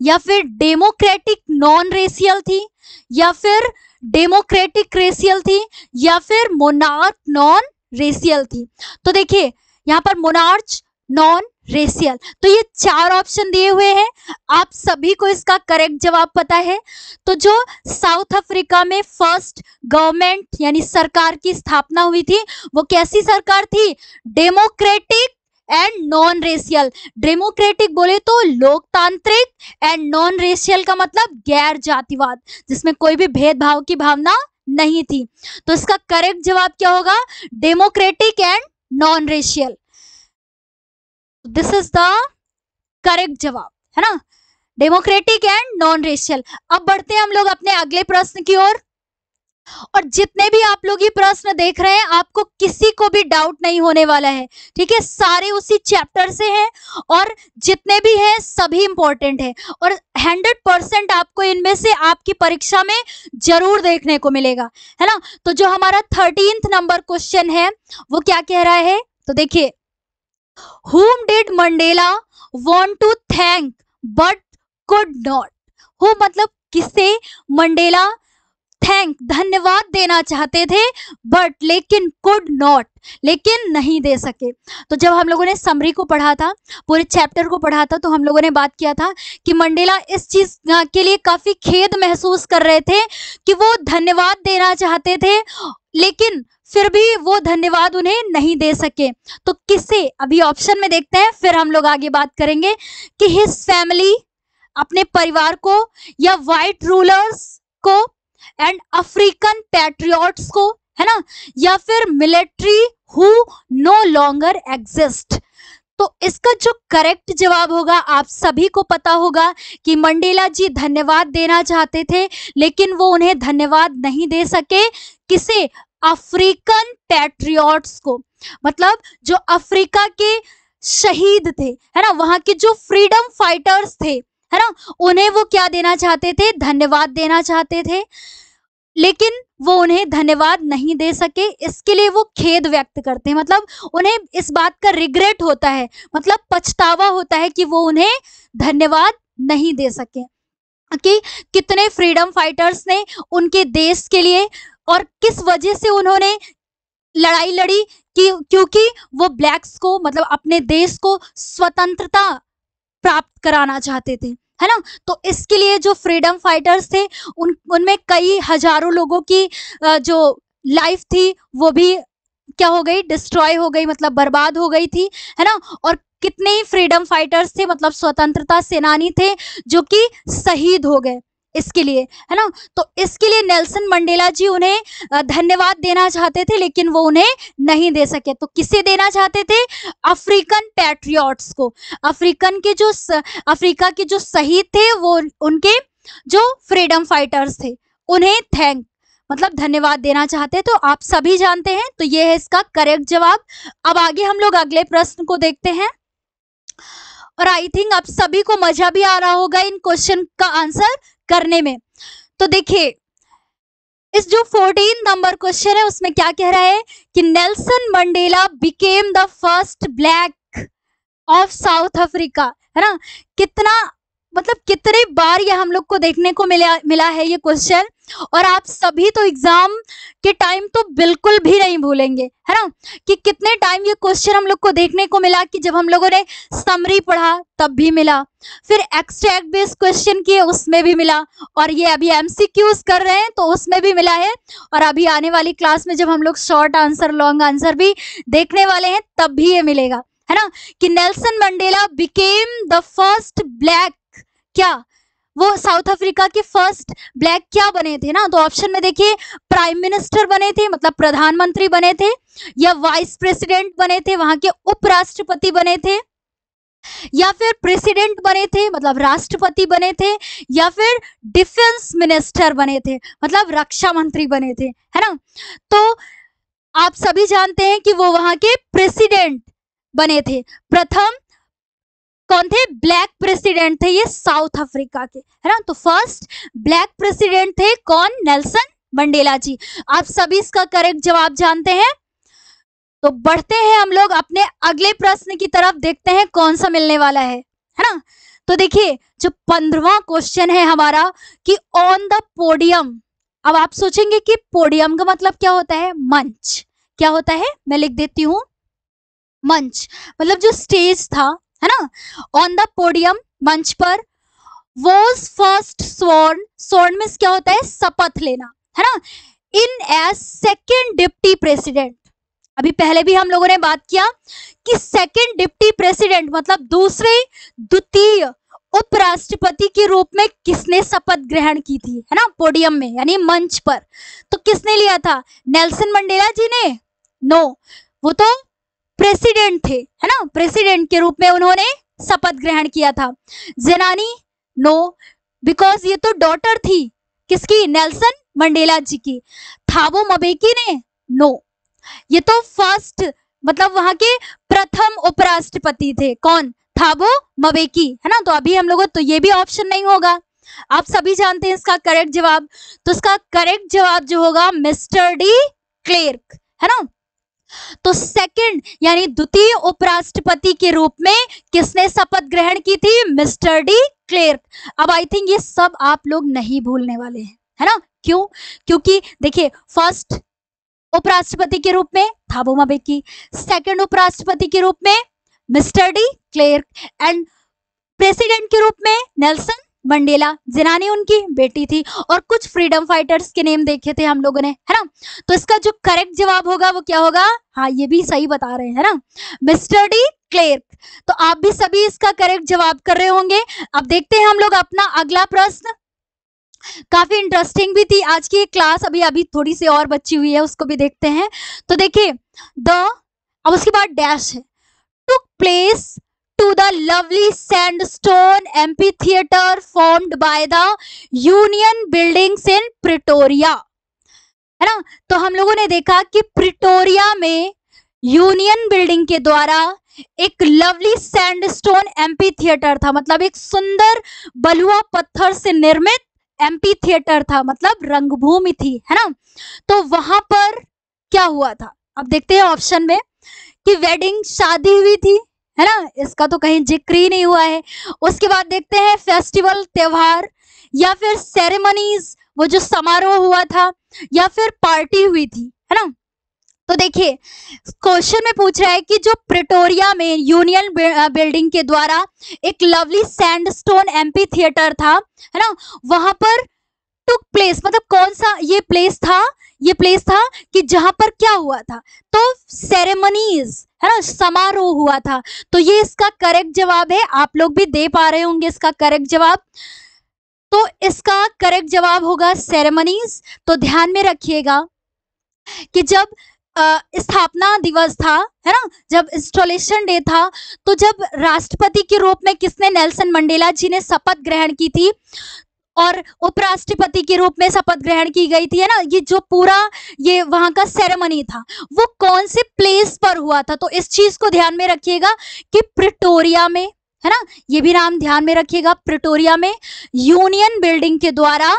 या फिर डेमोक्रेटिक नॉन रेशियल थी, या फिर डेमोक्रेटिक रेशियल थी, या फिर मोनार्क नॉन रेशियल थी। तो देखिए यहाँ पर मोनार्च नॉन रेशियल, तो ये 4 ऑप्शन दिए हुए हैं। आप सभी को इसका करेक्ट जवाब पता है। तो जो साउथ अफ्रीका में फर्स्ट गवर्नमेंट यानी सरकार की स्थापना हुई थी, वो कैसी सरकार थी, democratic and non racial. Democratic बोले तो लोकतांत्रिक, एंड नॉन रेशियल का मतलब गैर जातिवाद, जिसमें कोई भी भेदभाव की भावना नहीं थी। तो इसका करेक्ट जवाब क्या होगा? Democratic and non racial. This is the correct जवाब, है ना, डेमोक्रेटिक एंड नॉन रेशियल। अब बढ़ते हैं हम लोग अपने अगले प्रश्न की ओर। और जितने भी आप लोग ये प्रश्न देख रहे हैं, आपको किसी को भी डाउट नहीं होने वाला है, ठीक है, सारे उसी चैप्टर से हैं और जितने भी हैं सभी इंपॉर्टेंट है और 100% आपको इनमें से आपकी परीक्षा में जरूर देखने को मिलेगा, है ना। तो जो हमारा 13th नंबर क्वेश्चन है वो क्या कह रहा है, तो देखिए, whom did Mandela want to thank but could not? who मतलब किसे मंडेला थैंक धन्यवाद देना चाहते थे, बट लेकिन कुड नॉट लेकिन नहीं दे सके। तो जब हम लोगों ने समरी को पढ़ा था, पूरे चैप्टर को पढ़ा था, तो हम लोगों ने बात किया था कि मंडेला इस चीज के लिए काफी खेद महसूस कर रहे थे कि वो धन्यवाद देना चाहते थे लेकिन फिर भी वो धन्यवाद उन्हें नहीं दे सके। तो किसे, अभी ऑप्शन में देखते हैं, फिर हम लोग आगे बात करेंगे कि हिज फैमिली, अपने परिवार को, या वाइट रूलर्स को, एंड अफ्रीकन पैट्रियट्स को, है ना, या फिर military who know longer exist. तो इसका जो करेक्ट जवाब होगा, आप सभी को पता होगा कि मंडेला जी धन्यवाद देना चाहते थे लेकिन वो उन्हें धन्यवाद नहीं दे सके। किसे? अफ्रीकन पैट्रियट्स को, मतलब जो अफ्रीका के शहीद थे, है ना, वहां के जो फ्रीडम फाइटर्स थे, है ना, उन्हें वो क्या देना चाहते थे? धन्यवाद देना चाहते थे, लेकिन वो उन्हें धन्यवाद नहीं दे सके। इसके लिए वो खेद व्यक्त करते हैं, मतलब उन्हें इस बात का रिग्रेट होता है, मतलब पछतावा होता है कि वो उन्हें धन्यवाद नहीं दे सके कि कितने फ्रीडम फाइटर्स ने उनके देश के लिए और किस वजह से उन्होंने लड़ाई लड़ी, क्योंकि वो ब्लैक्स को, मतलब अपने देश को स्वतंत्रता प्राप्त कराना चाहते थे, है ना। तो इसके लिए जो फ्रीडम फाइटर्स थे उनमें कई हजारों लोगों की जो लाइफ थी वो भी क्या हो गई? डिस्ट्रॉय हो गई, मतलब बर्बाद हो गई थी, है ना। और कितने ही फ्रीडम फाइटर्स थे, मतलब स्वतंत्रता सेनानी थे जो कि शहीद हो गए इसके लिए, है ना। तो इसके लिए नेल्सन मंडेला जी उन्हें धन्यवाद देना चाहते थे लेकिन वो उन्हें नहीं दे सके। तो किसे देना चाहते थे? अफ्रीकन पैट्रियट्स को, अफ्रीका के जो शहीद थे, वो उनके जो फ्रीडम फाइटर्स थे, उन्हें थैंक मतलब धन्यवाद देना चाहते। तो आप सभी जानते हैं, तो ये है इसका करेक्ट जवाब। अब आगे हम लोग अगले प्रश्न को देखते हैं और आई थिंक आप सभी को मजा भी आ रहा होगा इन क्वेश्चन का आंसर करने में। तो देखिए, इस जो 14 नंबर क्वेश्चन है उसमें क्या कह रहा है कि Nelson Mandela became the first black of south Africa, है ना। कितने बार ये हम लोग को देखने को मिला है ये क्वेश्चन, और आप सभी तो एग्जाम के टाइम तो बिल्कुल भी नहीं भूलेंगे, है ना, कि कितने टाइम ये क्वेश्चन हम लोग को देखने को मिला, कि जब हम लोगों ने समरी पढ़ा तब भी मिला, फिर एक्सट्रैक्ट बेस्ड क्वेश्चन किए उसमें भी मिला, और ये अभी एमसीक्यूज कर रहे हैं तो उसमें भी मिला है, और अभी आने वाली क्लास में जब हम लोग शॉर्ट आंसर लॉन्ग आंसर भी देखने वाले हैं तब भी ये मिलेगा, है ना, कि Nelson Mandela became the first black, क्या वो साउथ अफ्रीका के फर्स्ट ब्लैक क्या बने थे ना। तो ऑप्शन में देखिए, प्राइम मिनिस्टर बने थे, मतलब प्रधानमंत्री बने थे, या वाइस प्रेसिडेंट बने थे, वहां के उपराष्ट्रपति बने थे, या फिर प्रेसिडेंट बने थे, मतलब राष्ट्रपति बने थे, या फिर डिफेंस मिनिस्टर बने थे, मतलब रक्षा मंत्री बने थे, है ना। तो आप सभी जानते हैं कि वो वहां के प्रेसिडेंट बने थे। प्रथम कौन थे? ब्लैक प्रेसिडेंट थे ये साउथ अफ्रीका के, है ना। तो फर्स्ट ब्लैक प्रेसिडेंट थे कौन? नेल्सन मंडेला जी। आप सभी इसका करेक्ट जवाब जानते हैं। तो बढ़ते हैं हम लोग अपने अगले प्रश्न की तरफ, देखते हैं कौन सा मिलने वाला है ना। तो देखिए, जो 15वां क्वेश्चन है हमारा कि ऑन द पोडियम। अब आप सोचेंगे कि पोडियम का मतलब क्या होता है? मंच। क्या होता है? मैं लिख देती हूं, मंच मतलब जो स्टेज था, है ना। ऑन द पोडियम, मंच पर, was first sworn, sworn means क्या होता है? शपथ लेना, है ना, इन एज सेकेंड डिप्टी प्रेसिडेंट, अभी पहले भी हम लोगों ने बात किया कि सेकंड डिप्टी प्रेसिडेंट मतलब द्वितीय उपराष्ट्रपति के रूप में किसने शपथ ग्रहण की थी, है ना, पोडियम में यानी मंच पर। तो किसने लिया था, नेल्सन मंडेला जी ने? नो, वो तो प्रेसिडेंट थे, है ना, प्रेसिडेंट के रूप में उन्होंने शपथ ग्रहण किया था। जेनानी? नो, बिकॉज ये तो डॉटर थी किसकी, नेल्सन मंडेला जी की। थाबो मबेकी ने? नो, ये तो फर्स्ट मतलब वहां के प्रथम उपराष्ट्रपति थे। कौन? थाबो मबेकी, है ना। तो अभी हम लोगों तो ये भी ऑप्शन नहीं होगा, आप सभी जानते हैं इसका करेक्ट जवाब। तो इसका करेक्ट जवाब जो होगा मिस्टर डी क्लेर्क, है ना। तो सेकंड यानी द्वितीय उपराष्ट्रपति के रूप में किसने शपथ ग्रहण की थी, मिस्टर डी क्लेर्क। अब आई थिंक ये सब आप लोग नहीं भूलने वाले हैं, है ना। क्यों? क्योंकि देखिए फर्स्ट उपराष्ट्रपति के रूप में थाबो मबेकी, सेकंड उपराष्ट्रपति के रूप में मिस्टर डी क्लेर्क एंड प्रेसिडेंट के रूप में नेल्सन मंडेला। जिनानी उनकी बेटी थी और कुछ फ्रीडम फाइटर्स के नेम देखे थे हम लोगों ने, है ना। तो इसका जो करेक्ट जवाब होगा वो क्या होगा, हाँ ये भी सही बता रहे हैं, है ना, मिस्टर डी क्लेर्क। तो आप भी सभी इसका करेक्ट जवाब कर रहे होंगे। अब देखते हैं हम लोग अपना अगला प्रश्न, काफी इंटरेस्टिंग भी थी आज की क्लास, अभी थोड़ी सी और बची हुई है उसको भी देखते हैं। तो देखिए अब उसके बाद डैश है, took place to the lovely sandstone amphitheater formed by the Union Buildings in Pretoria, है ना। तो हम लोगों ने देखा कि प्रिटोरिया में यूनियन बिल्डिंग के द्वारा एक लवली सैंडस्टोन एम्पीथिएटर था, मतलब एक सुंदर बलुआ पत्थर से निर्मित एम्पीथिएटर था, मतलब रंगभूमि थी, है ना। तो वहां पर क्या हुआ था, अब देखते हैं ऑप्शन में कि वेडिंग शादी हुई थी, है ना, इसका तो कहीं जिक्र ही नहीं हुआ है। उसके बाद देखते हैं फेस्टिवल त्योहार, या फिर सेरेमनीज वो जो समारोह हुआ था, या फिर पार्टी हुई थी, है ना। तो देखिए क्वेश्चन में पूछ रहा है कि जो प्रिटोरिया में यूनियन बिल्डिंग के द्वारा एक लवली सैंडस्टोन एम्पीथिएटर था, है ना, वहां पर टुक प्लेस मतलब कौन सा ये प्लेस था, ये प्लेस था कि जहां पर क्या हुआ था, तो सेरेमनीज, है ना, समारोह हुआ था। तो ये इसका करेक्ट जवाब है, आप लोग भी दे पा रहे होंगे इसका करेक्ट जवाब। तो इसका करेक्ट जवाब होगा सेरेमनीज। तो ध्यान में रखिएगा कि जब स्थापना दिवस था, है ना, जब इंस्टॉलेशन डे था, तो जब राष्ट्रपति के रूप में किसने, नेल्सन मंडेला जी ने शपथ ग्रहण की थी और उपराष्ट्रपति के रूप में शपथ ग्रहण की गई थी, है ना। ये जो पूरा ये वहां का सेरेमनी था वो कौन से प्लेस पर हुआ था, तो इस चीज को ध्यान में रखिएगा कि प्रिटोरिया में, है ना, ये भी नाम ध्यान में रखिएगा, प्रिटोरिया में यूनियन बिल्डिंग के द्वारा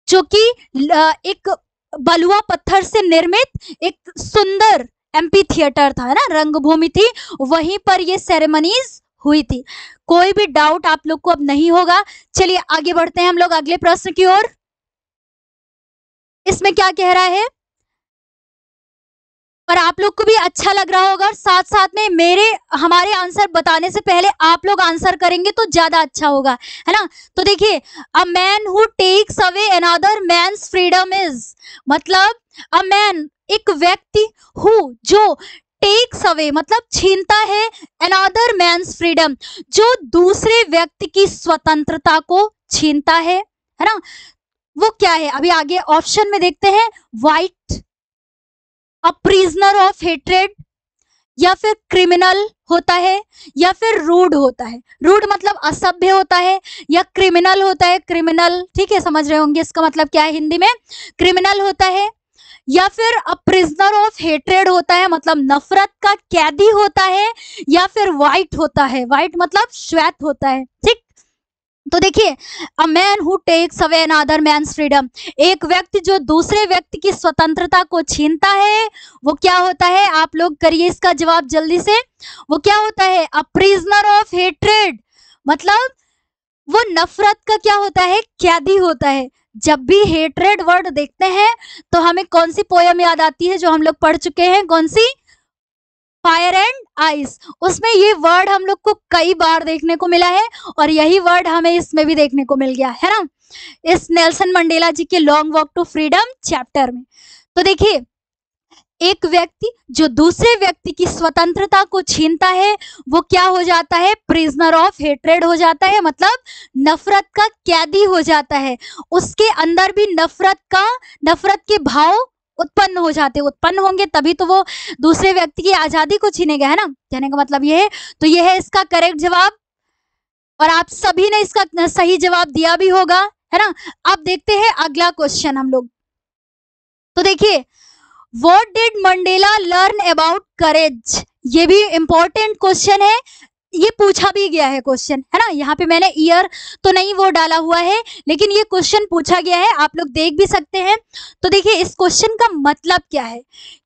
जो कि एक बलुआ पत्थर से निर्मित एक सुंदर एम्पीथिएटर था, है ना, रंगभूमि थी, वहीं पर ये सेरेमनीज हुई थी। कोई भी डाउट आप लोग को अब नहीं होगा। चलिए आगे बढ़ते हैं हम लोग अगले प्रश्न की ओर। इसमें क्या कह रहा है और आप लोग को भी अच्छा लग रहा होगा, और साथ साथ में हमारे आंसर बताने से पहले आप लोग आंसर करेंगे तो ज्यादा अच्छा होगा, है ना। तो देखिए a man who takes away another man's freedom is, मतलब अ मैन एक व्यक्ति, हु जो टेक्स अवे मतलब छीनता है, अनदर मैन्स फ्रीडम जो दूसरे व्यक्ति की स्वतंत्रता को छीनता है ना, वो क्या है, अभी आगे ऑप्शन में देखते हैं। White, a prisoner of hatred, या फिर क्रिमिनल होता है, या फिर रूड होता है। रूड मतलब असभ्य होता है, या क्रिमिनल होता है, क्रिमिनल, ठीक है, समझ रहे होंगे इसका मतलब क्या है हिंदी में, क्रिमिनल होता है, या फिर अ प्रिजनर ऑफ हेट्रेड होता है, मतलब नफरत का कैदी होता है, या फिर वाइट होता है, वाइट मतलब श्वेत होता है, ठीक। तो देखिए a man who takes away another man's freedom, एक व्यक्ति जो दूसरे व्यक्ति की स्वतंत्रता को छीनता है, वो क्या होता है, आप लोग करिए इसका जवाब जल्दी से, वो क्या होता है, अ प्रिजनर ऑफ हेट्रेड, मतलब वो नफरत का क्या होता है, कैदी होता है। जब भी हेट्रेड वर्ड देखते हैं तो हमें कौन सी पोयम याद आती है जो हम लोग पढ़ चुके हैं, कौन सी, फायर एंड आइस। उसमें ये वर्ड हम लोग को कई बार देखने को मिला है और यही वर्ड हमें इसमें भी देखने को मिल गया है ना, इस नेल्सन मंडेला जी के long walk to freedom chapter में। तो देखिए एक व्यक्ति जो दूसरे व्यक्ति की स्वतंत्रता को छीनता है वो क्या हो जाता है, प्रिजनर ऑफ हेट्रेड हो जाता है, मतलब नफरत का कैदी हो जाता है। उसके अंदर भी नफरत के भाव उत्पन्न हो जाते, उत्पन्न होंगे तभी तो वो दूसरे व्यक्ति की आजादी को छीनेगा, है ना। कहने का मतलब ये है। तो ये है इसका करेक्ट जवाब, और आप सभी ने इसका सही जवाब दिया भी होगा, है ना। अब देखते हैं अगला क्वेश्चन हम लोग। तो देखिए, what did Mandela learn about करेज, ये भी इंपॉर्टेंट क्वेश्चन है, ये पूछा भी गया है क्वेश्चन, है ना। यहाँ पे मैंने ईयर तो नहीं वो डाला हुआ है, लेकिन ये क्वेश्चन पूछा गया है, आप लोग देख भी सकते हैं। तो देखिए इस क्वेश्चन का मतलब क्या है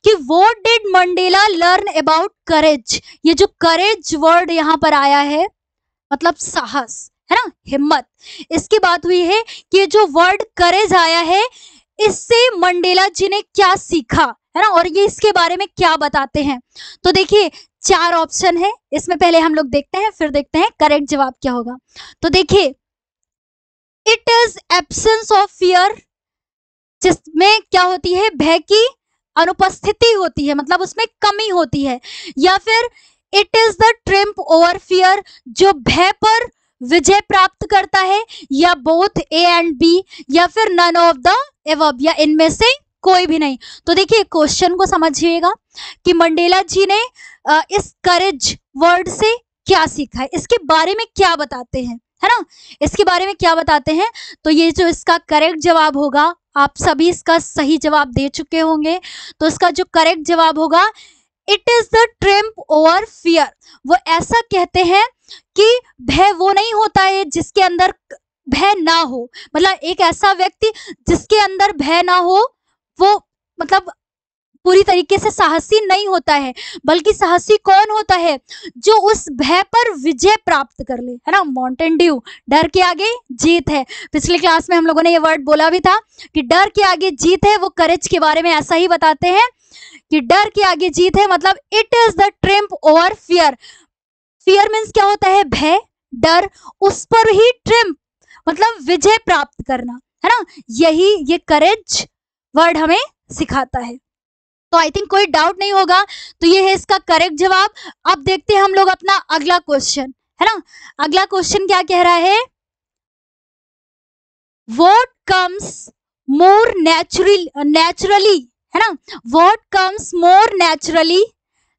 कि what did Mandela learn about करेज। ये जो करेज वर्ड यहाँ पर आया है मतलब साहस, है ना, हिम्मत, इसकी बात हुई है कि ये जो वर्ड करेज आया है इससे मंडेला जी ने क्या सीखा, है ना, और ये इसके बारे में क्या बताते हैं। तो देखिए 4 ऑप्शन है, इसमें पहले हम लोग देखते हैं, फिर देखते हैं करेक्ट जवाब क्या होगा। तो देखिए, it is absence of fear, जिसमें क्या होती है, भय की अनुपस्थिति होती है, मतलब उसमें कमी होती है। या फिर it is the triumph over fear, जो भय पर विजय प्राप्त करता है, या बोथ ए एंड बी, या फिर नन ऑफ द एबव, या इनमें से कोई भी नहीं। तो देखिए क्वेश्चन को समझिएगा कि मंडेला जी ने इस करेज वर्ड से क्या सीखा है, इसके बारे में क्या बताते हैं, है ना, इसके बारे में क्या बताते हैं। तो ये जो इसका करेक्ट जवाब होगा, आप सभी इसका सही जवाब दे चुके होंगे, तो इसका जो करेक्ट जवाब होगा, it is the triumph over fear. वो ऐसा कहते हैं कि भय वो नहीं होता है जिसके अंदर भय ना हो, मतलब एक ऐसा व्यक्ति जिसके अंदर भय ना हो वो मतलब पूरी तरीके से साहसी नहीं होता है, बल्कि साहसी कौन होता है, जो उस भय पर विजय प्राप्त कर ले, है ना। माउंटेन ड्यू, डर के आगे जीत है। पिछले क्लास में हम लोगों ने ये वर्ड बोला भी था कि डर के आगे जीत है। वो करेज के बारे में ऐसा ही बताते हैं कि डर के आगे जीत है, मतलब it is the triumph over fear. Fear means क्या होता है, भय, डर, उस पर ही ट्रिम्प मतलब विजय प्राप्त करना, है ना। यही ये करेज वर्ड हमें सिखाता है। तो आई थिंक कोई डाउट नहीं होगा, तो ये है इसका करेक्ट जवाब। अब देखते हैं हम लोग अपना अगला क्वेश्चन, है ना। अगला क्वेश्चन क्या कह रहा है, व्हाट कम्स मोर नेचुरली, है ना, what comes more naturally,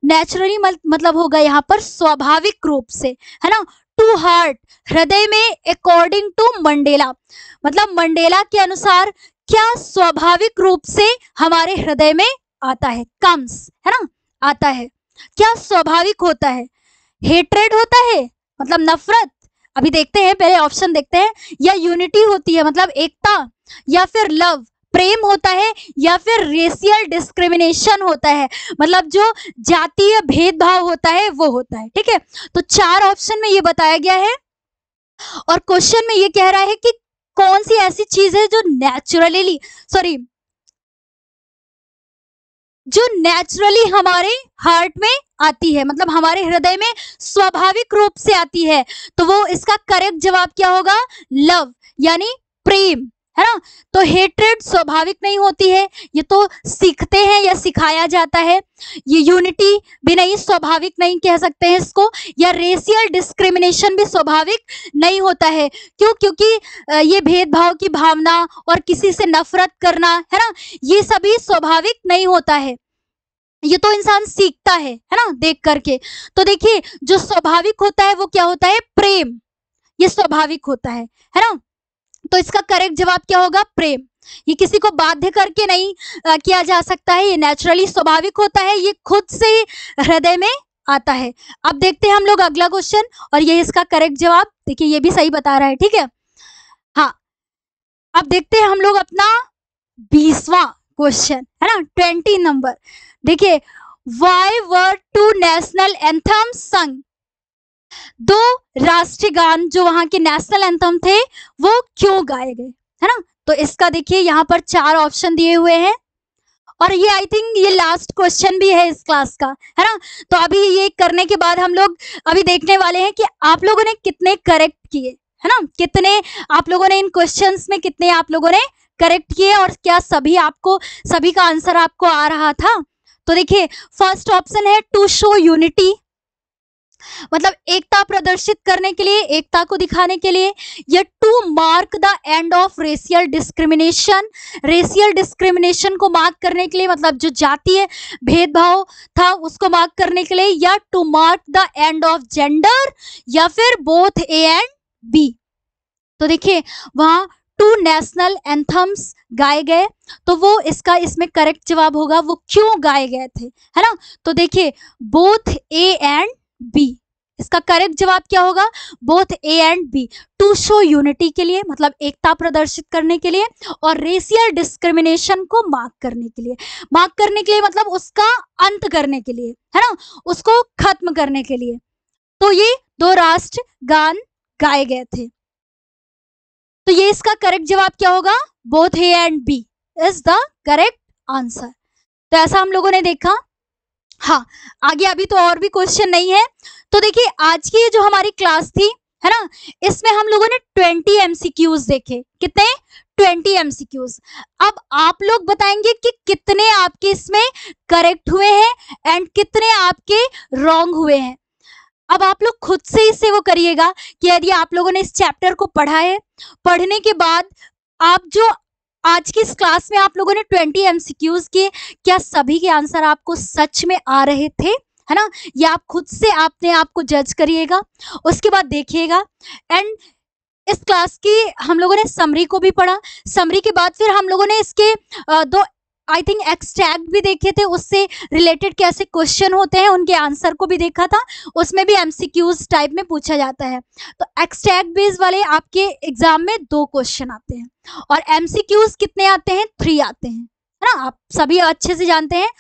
naturally मतलब होगा यहाँ पर स्वाभाविक रूप से, है ना, टू हार्ट, हृदय में, अकॉर्डिंग टू मंडेला, मतलब मंडेला के अनुसार क्या स्वाभाविक रूप से हमारे हृदय में आता है, कम्स, है ना, आता है, क्या स्वाभाविक होता है। हेट्रेड होता है मतलब नफरत, अभी देखते हैं, पहले ऑप्शन देखते हैं, या यूनिटी होती है मतलब एकता, या फिर लव प्रेम होता है, या फिर रेशियल डिस्क्रिमिनेशन होता है मतलब जो जातीय भेदभाव होता है वो होता है। ठीक है, तो 4 ऑप्शन में ये बताया गया है, और क्वेश्चन में ये कह रहा है कि कौन सी ऐसी चीज है जो नेचुरली हमारे हार्ट में आती है, मतलब हमारे हृदय में स्वाभाविक रूप से आती है। तो वो इसका करेक्ट जवाब क्या होगा, लव यानी प्रेम, है ना। तो हेट्रेड स्वाभाविक नहीं होती है, ये तो सीखते हैं या सिखाया जाता है। ये यूनिटी भी नहीं, स्वाभाविक नहीं कह सकते हैं इसको, या रेशियल डिस्क्रिमिनेशन भी स्वाभाविक नहीं होता है। क्यों? क्योंकि ये भेदभाव की भावना और किसी से नफरत करना, है ना, ये सभी स्वाभाविक नहीं होता है, ये तो इंसान सीखता है ना, देख करके। तो देखिए जो स्वाभाविक होता है वो क्या होता है, प्रेम, ये स्वाभाविक होता है ना। तो इसका करेक्ट जवाब क्या होगा, प्रेम। ये किसी को बाध्य करके नहीं किया जा सकता है, ये नेचुरली स्वाभाविक होता है, ये खुद से हृदय में आता है। अब देखते हैं हम लोग अगला क्वेश्चन, और ये इसका करेक्ट जवाब, देखिए ये भी सही बता रहा है। ठीक है, हाँ, अब देखते हैं हम लोग अपना 20वां क्वेश्चन, है ना, 20 नंबर। देखिए, व्हाई वर 2 नेशनल एंथम संग, 2 राष्ट्रीय गान जो वहां के नेशनल एंथम थे वो क्यों गाए गए, है ना। तो इसका देखिए यहाँ पर 4 ऑप्शन दिए हुए हैं, और ये आई थिंक ये लास्ट क्वेश्चन भी है इस क्लास का, है ना। तो अभी ये करने के बाद हम लोग अभी देखने वाले हैं कि आप लोगों ने कितने करेक्ट किए, है ना, कितने आप लोगों ने इन क्वेश्चंस में कितने आप लोगों ने करेक्ट किए, और क्या सभी का आंसर आपको आ रहा था। तो देखिए फर्स्ट ऑप्शन है टू शो यूनिटी, मतलब एकता प्रदर्शित करने के लिए, एकता को दिखाने के लिए, या to mark the end of racial discrimination, racial discrimination को मार्क करने के लिए, मतलब जो जातीय भेदभाव था उसको मार्क करने के लिए, या to mark the end of gender, या फिर बोथ ए एंड बी। तो देखिए वहां टू नेशनल एंथम्स गाए गए, तो वो इसका इसमें करेक्ट जवाब होगा वो क्यों गाए गए थे, है ना। तो देखिए बोथ ए एंड बी, इसका करेक्ट जवाब क्या होगा, both A and B. To show unity के लिए, मतलब एकता प्रदर्शित करने के लिए, और रेशियल डिस्क्रिमिनेशन को मार्क करने के लिए, मार्क करने के लिए मतलब उसका अंत करने के लिए, है ना, उसको खत्म करने के लिए। तो ये दो राष्ट्र गान गाए गए थे। तो ये इसका करेक्ट जवाब क्या होगा, both A and B is the correct answer. तो ऐसा हम लोगों ने देखा। हाँ, आगे अभी तो और भी क्वेश्चन नहीं है। तो देखिए आज की जो हमारी क्लास थी, है ना, इसमें हम लोगों ने 20 एमसीक्यूज देखे। कितने, 20 एमसीक्यूज। अब आप लोग बताएंगे कि कितने आपके इसमें करेक्ट हुए हैं एंड कितने आपके रॉन्ग हुए हैं। अब आप लोग खुद से इसे वो करिएगा कि यदि आप लोगों ने इस चैप्टर को पढ़ा है, पढ़ने के बाद आप जो आज की इस क्लास में आप लोगों ने 20 एमसीक्यूज किए, क्या सभी के आंसर आपको सच में आ रहे थे, है ना। ये आप खुद से अपने आप को जज करिएगा, उसके बाद देखिएगा। एंड इस क्लास की हम लोगों ने समरी को भी पढ़ा, समरी के बाद फिर हम लोगों ने इसके दो आई थिंक एक्सट्रैक्ट भी देखे थे, उससे रिलेटेड कैसे क्वेश्चन होते हैं उनके आंसर को भी देखा था। उसमें भी एमसीक्यूज टाइप में पूछा जाता है। तो एक्सट्रैक्ट बेस्ड वाले आपके एग्जाम में 2 क्वेश्चन आते हैं, और एमसीक्यूज कितने आते हैं, 3 आते हैं, है ना, आप सभी अच्छे से जानते हैं।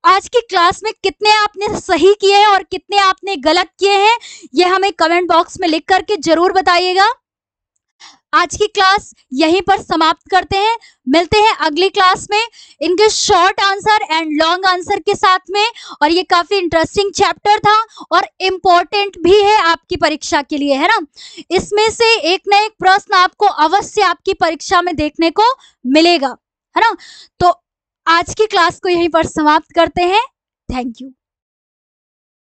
आज की क्लास में कितने आपने सही किए हैं और कितने आपने गलत किए हैं, ये हमें कमेंट बॉक्स में लिख करके जरूर बताइएगा। आज की क्लास यहीं पर समाप्त करते हैं, मिलते हैं अगली क्लास में इनके short answer and long answer के साथ में। और ये काफी इंटरेस्टिंग चैप्टर था और इम्पोर्टेंट भी है आपकी परीक्षा के लिए, है ना। इसमें से एक न एक प्रश्न आपको अवश्य आपकी परीक्षा में देखने को मिलेगा, है ना। तो आज की क्लास को यहीं पर समाप्त करते हैं। Thank you.